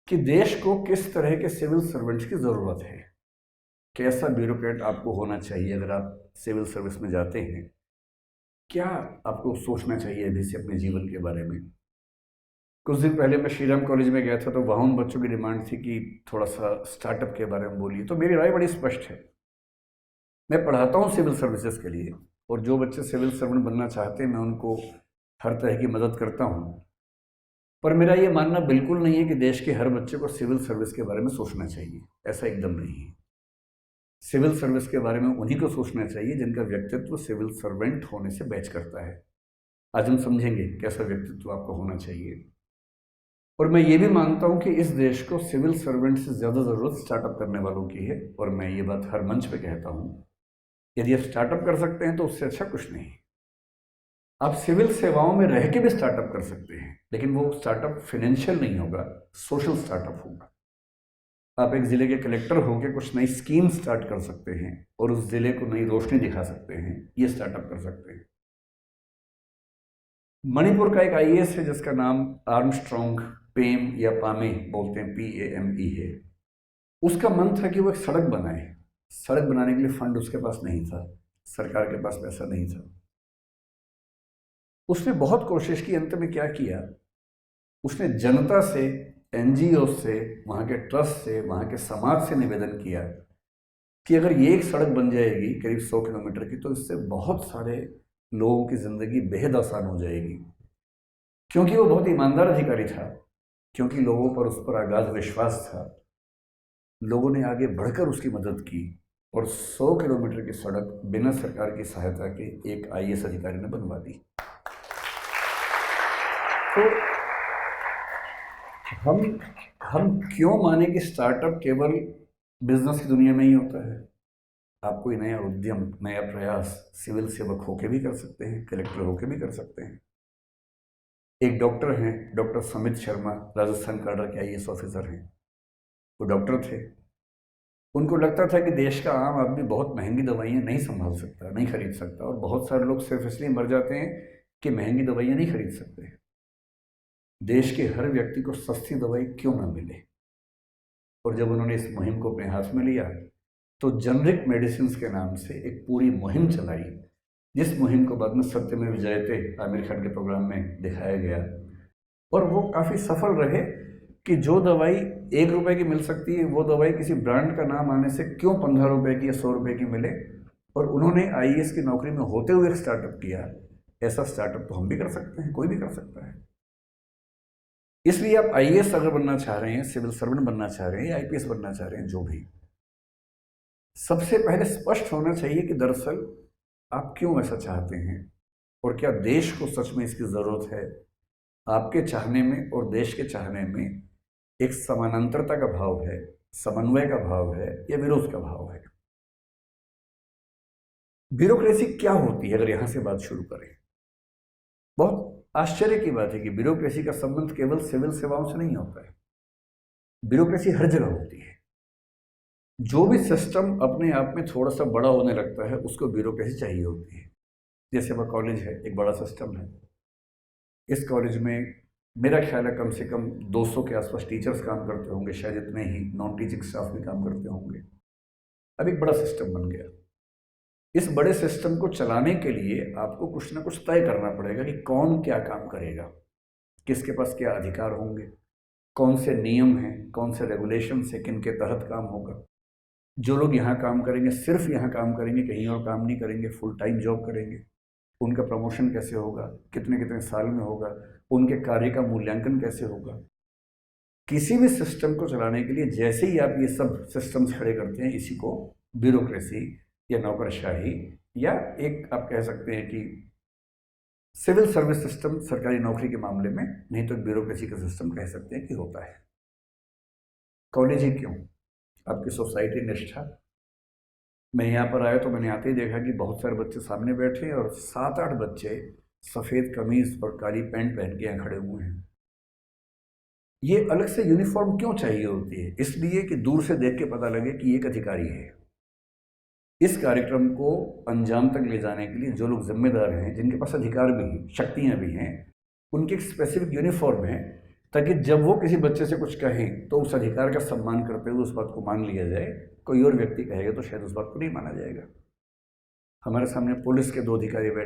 कि देश को किस तरह के सिविल सर्वेंट्स की ज़रूरत है, कैसा ब्यूरोक्रेट आपको होना चाहिए अगर आप सिविल सर्विस में जाते हैं, क्या आपको सोचना चाहिए अभी से अपने जीवन के बारे में। कुछ दिन पहले मैं श्रीराम कॉलेज में गया था, तो वहाँ उन बच्चों की डिमांड थी कि थोड़ा सा स्टार्टअप के बारे में बोलिए। तो मेरी राय बड़ी स्पष्ट है, मैं पढ़ाता हूँ सिविल सर्विसेज के लिए, और जो बच्चे सिविल सर्वेंट बनना चाहते हैं मैं उनको हर तरह की मदद करता हूँ। पर मेरा ये मानना बिल्कुल नहीं है कि देश के हर बच्चे को सिविल सर्विस के बारे में सोचना चाहिए, ऐसा एकदम नहीं है। सिविल सर्विस के बारे में उन्हीं को सोचना चाहिए जिनका व्यक्तित्व सिविल सर्वेंट होने से बैच करता है। आज हम समझेंगे कैसा व्यक्तित्व आपको होना चाहिए। और मैं ये भी मानता हूँ कि इस देश को सिविल सर्वेंट से ज़्यादा ज़रूरत स्टार्टअप करने वालों की है, और मैं ये बात हर मंच पे कहता हूँ। यदि आप स्टार्टअप कर सकते हैं तो उससे अच्छा कुछ नहीं। आप सिविल सेवाओं में रह के भी स्टार्टअप कर सकते हैं, लेकिन वो स्टार्टअप फाइनेंशियल नहीं होगा, सोशल स्टार्टअप होगा। आप एक ज़िले के कलेक्टर होकर कुछ नई स्कीम स्टार्ट कर सकते हैं और उस ज़िले को नई रोशनी दिखा सकते हैं, ये स्टार्टअप कर सकते हैं। मणिपुर का एक आईएएस है जिसका नाम आर्मस्ट्रॉन्ग पेम या पामे बोलते हैं, PAME है। उसका मन था कि वो एक सड़क बनाए। सड़क बनाने के लिए फंड उसके पास नहीं था, सरकार के पास पैसा नहीं था। उसने बहुत कोशिश की, अंत में क्या किया, उसने जनता से, NGO से, वहाँ के ट्रस्ट से, वहाँ के समाज से निवेदन किया कि अगर ये एक सड़क बन जाएगी करीब 100 किलोमीटर की, तो इससे बहुत सारे लोगों की ज़िंदगी बेहद आसान हो जाएगी। क्योंकि वो बहुत ईमानदार अधिकारी था, क्योंकि लोगों पर उस पर अगाध विश्वास था, लोगों ने आगे बढ़कर उसकी मदद की, और 100 किलोमीटर की सड़क बिना सरकार की सहायता के एक IAS अधिकारी ने बनवा दी। तो हम क्यों माने कि स्टार्टअप केवल बिजनेस की दुनिया में ही होता है। आप कोई नया उद्यम, नया प्रयास सिविल सेवक होके भी कर सकते हैं, कलेक्टर होके भी कर सकते हैं। एक डॉक्टर हैं, डॉक्टर समित शर्मा, राजस्थान काडर के IAS ऑफिसर हैं। वो डॉक्टर थे, उनको लगता था कि देश का आम आदमी बहुत महंगी दवाइयाँ नहीं संभाल सकता, नहीं खरीद सकता, और बहुत सारे लोग सिर्फ इसलिए मर जाते हैं कि महंगी दवाइयाँ नहीं खरीद सकते। देश के हर व्यक्ति को सस्ती दवाई क्यों ना मिले। और जब उन्होंने इस मुहिम को अपने हाथ में लिया, तो जेनरिक मेडिसिन के नाम से एक पूरी मुहिम चलाई, जिस मुहिम को बाद में सत्यमेव जयते आमिर खान के प्रोग्राम में दिखाया गया। और वो काफ़ी सफल रहे कि जो दवाई 1 रुपए की मिल सकती है, वो दवाई किसी ब्रांड का नाम आने से क्यों 15 रुपए की या 100 रुपए की मिले। और उन्होंने IAS की नौकरी में होते हुए एक स्टार्टअप किया। ऐसा स्टार्टअप तो हम भी कर सकते हैं, कोई भी कर सकता है। इसलिए आप IAS अगर बनना चाह रहे हैं, सिविल सर्वेंट बनना चाह रहे हैं, या IPS बनना चाह रहे हैं, जो भी, सबसे पहले स्पष्ट होना चाहिए कि दरअसल आप क्यों ऐसा चाहते हैं, और क्या देश को सच में इसकी ज़रूरत है। आपके चाहने में और देश के चाहने में एक समानांतरता का भाव है, समन्वय का भाव है, या विरोध का भाव है। ब्यूरोक्रेसी क्या होती है, अगर यहां से बात शुरू करें। बहुत आश्चर्य की बात है कि ब्यूरोक्रेसी का संबंध केवल सिविल सेवाओं से नहीं होता है। ब्यूरोक्रेसी हर जगह होती है। जो भी सिस्टम अपने आप में थोड़ा सा बड़ा होने लगता है, उसको ब्यूरोक्रेसी चाहिए होती है। जैसे वह कॉलेज है, एक बड़ा सिस्टम है। इस कॉलेज में मेरा ख्याल है कम से कम 200 के आसपास टीचर्स काम करते होंगे, शायद इतने ही नॉन टीचिंग स्टाफ भी काम करते होंगे। अब एक बड़ा सिस्टम बन गया। इस बड़े सिस्टम को चलाने के लिए आपको कुछ ना कुछ तय करना पड़ेगा कि कौन क्या काम करेगा, किसके पास क्या अधिकार होंगे, कौन से नियम हैं, कौन से रेगुलेशन है, किन के तहत काम होगा। जो लोग यहाँ काम करेंगे सिर्फ यहाँ काम करेंगे, कहीं और काम नहीं करेंगे, फुल टाइम जॉब करेंगे। उनका प्रमोशन कैसे होगा, कितने कितने साल में होगा, उनके कार्य का मूल्यांकन कैसे होगा। किसी भी सिस्टम को चलाने के लिए जैसे ही आप ये सब सिस्टम्स खड़े करते हैं, इसी को ब्यूरोक्रेसी या नौकरशाही, या एक आप कह सकते हैं कि सिविल सर्विस सिस्टम सरकारी नौकरी के मामले में, नहीं तो ब्यूरोक्रेसी का सिस्टम कह सकते हैं कि होता है। कॉलेज ही क्यों, आपकी सोसाइटी निष्ठा। मैं यहाँ पर आया तो मैंने आते ही देखा कि बहुत सारे बच्चे सामने बैठे हैं, और 7-8 बच्चे सफ़ेद कमीज और काली पैंट पहन के यहाँ खड़े हुए हैं। ये अलग से यूनिफॉर्म क्यों चाहिए होती है? इसलिए कि दूर से देख के पता लगे कि एक अधिकारी है। इस कार्यक्रम को अंजाम तक ले जाने के लिए जो लोग जिम्मेदार हैं, जिनके पास अधिकार भी हैं, शक्तियाँ भी हैं, उनकी एक स्पेसिफिक यूनिफॉर्म है ताकि जब वो किसी बच्चे से कुछ कहें तो उस अधिकार का सम्मान करते हुए उस बात को मान लिया जाए। कोई और व्यक्ति कहेगा तो शायद उस बात को नहीं माना जाएगा। हमारे सामने पुलिस के 2 अधिकारी बैठे